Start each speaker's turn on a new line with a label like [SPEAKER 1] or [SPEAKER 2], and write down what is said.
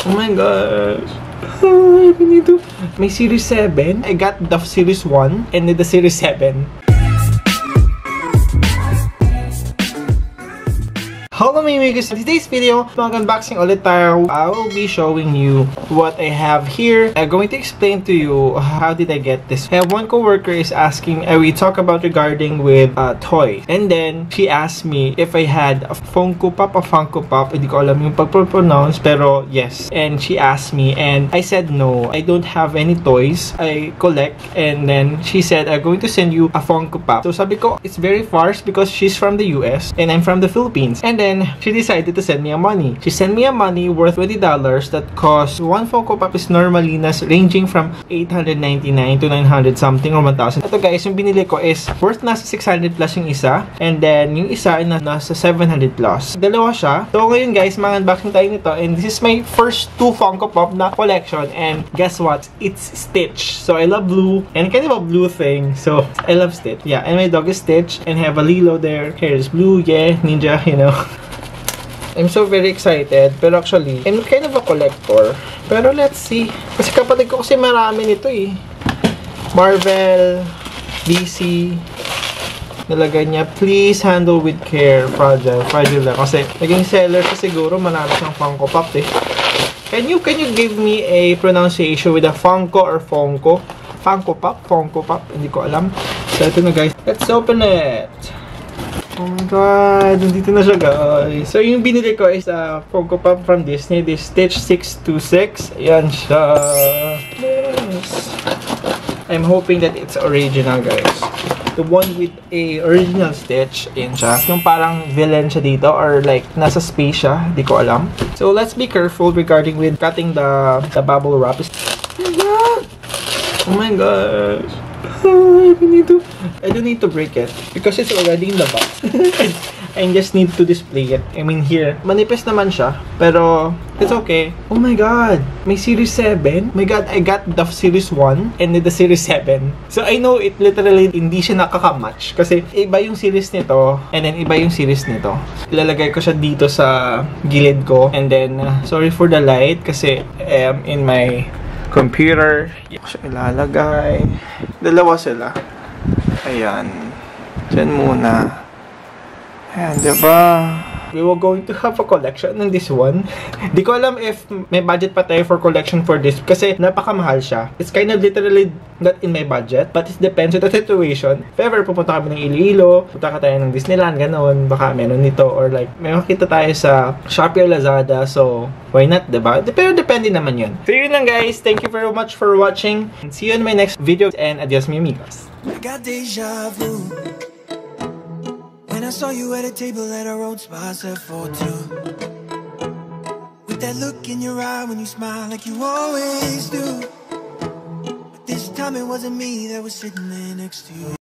[SPEAKER 1] Oh my gosh. I need to... May Series 7. I got the Series 1 and the Series 7. Hello my amigos! In today's video, mag-unboxing ulit tayo. I will be showing you what I have here. I'm going to explain to you how did I get this. I have one coworker is asking, we talk about regarding with toys. And then, she asked me if I had a Funko Pop, hindi ko alam yung pag-pronounce, pero yes. And she asked me, and I said no, I don't have any toys. I collect. And then, she said, I'm going to send you a Funko Pop. So sabi ko, it's very far because she's from the US and I'm from the Philippines. And then, she decided to send me a money. She sent me a money worth $20 that costs one Funko Pop is normally ranging from $899 to $900 something or $1,000. Ito guys, yung binili ko is worth nasa $600 plus yung isa, and then yung isa ay nasa $700 plus. Dalawa siya. So ngayon guys, mag-unboxing tayo nito, and this is my first 2 Funko Pop na collection, and guess what? It's Stitch. So I love blue, and kind of a blue thing. So I love Stitch. Yeah, and my dog is Stitch, and I have a Lilo there. Here is blue, yeah, Ninja, you know. I'm so very excited, pero actually, I'm kind of a collector. Pero let's see. Kasi kapatid ko kasi marami nito eh. Marvel, DC, nalagay niya, please handle with care, fragile lang. Kasi naging seller siya siguro, marami siyang Funko Pop eh. Can you give me a pronunciation with a Funko or Funko? Funko Pop? Hindi ko alam. So ito na guys. Let's open it. Oh my god, nandito na siya guys. So yung binili ko is a Funko Pop from Disney, this Stitch 626. Ayan siya. Yes. I'm hoping that it's original guys. The one with a original Stitch. Ayan siya. Yung parang villain siya dito or like nasa space siya. Di ko alam. So let's be careful regarding with cutting the bubble wrap. Oh my gosh. I don't need to break it because it's already in the box. I just need to display it. I mean here, manipis naman siya, pero it's okay. Oh my god, may Series 7. My god, I got the Series 1 and the Series 7. So I know it literally hindi siya nakaka-match kasi iba yung series nito and then iba yung series nito. Ilalagay ko siya dito sa gilid ko, and then sorry for the light kasi in my computer. Siya ilalagay. Dalawa sila. Ayan. Diyan muna. Ayan, diba? We were going to have a collection in this one. Di ko alam if may budget pa tayo for collection for this kasi napakamahal siya. It's kind of literally not in my budget, but it depends on the situation. If ever pupunta kami ng Iloilo, punta ka tayo ng Disneyland, ganoon, baka meron nito, or like may makita tayo sa Shopee or Lazada, so why not, diba? Pero depende naman yun. So yun lang guys, thank you very much for watching, and see you in my next video, and adios mi amigos.
[SPEAKER 2] I got deja vu when I saw you at a table at a road spot set for two, with that look in your eye when you smile like you always do. But this time it wasn't me that was sitting there next to you.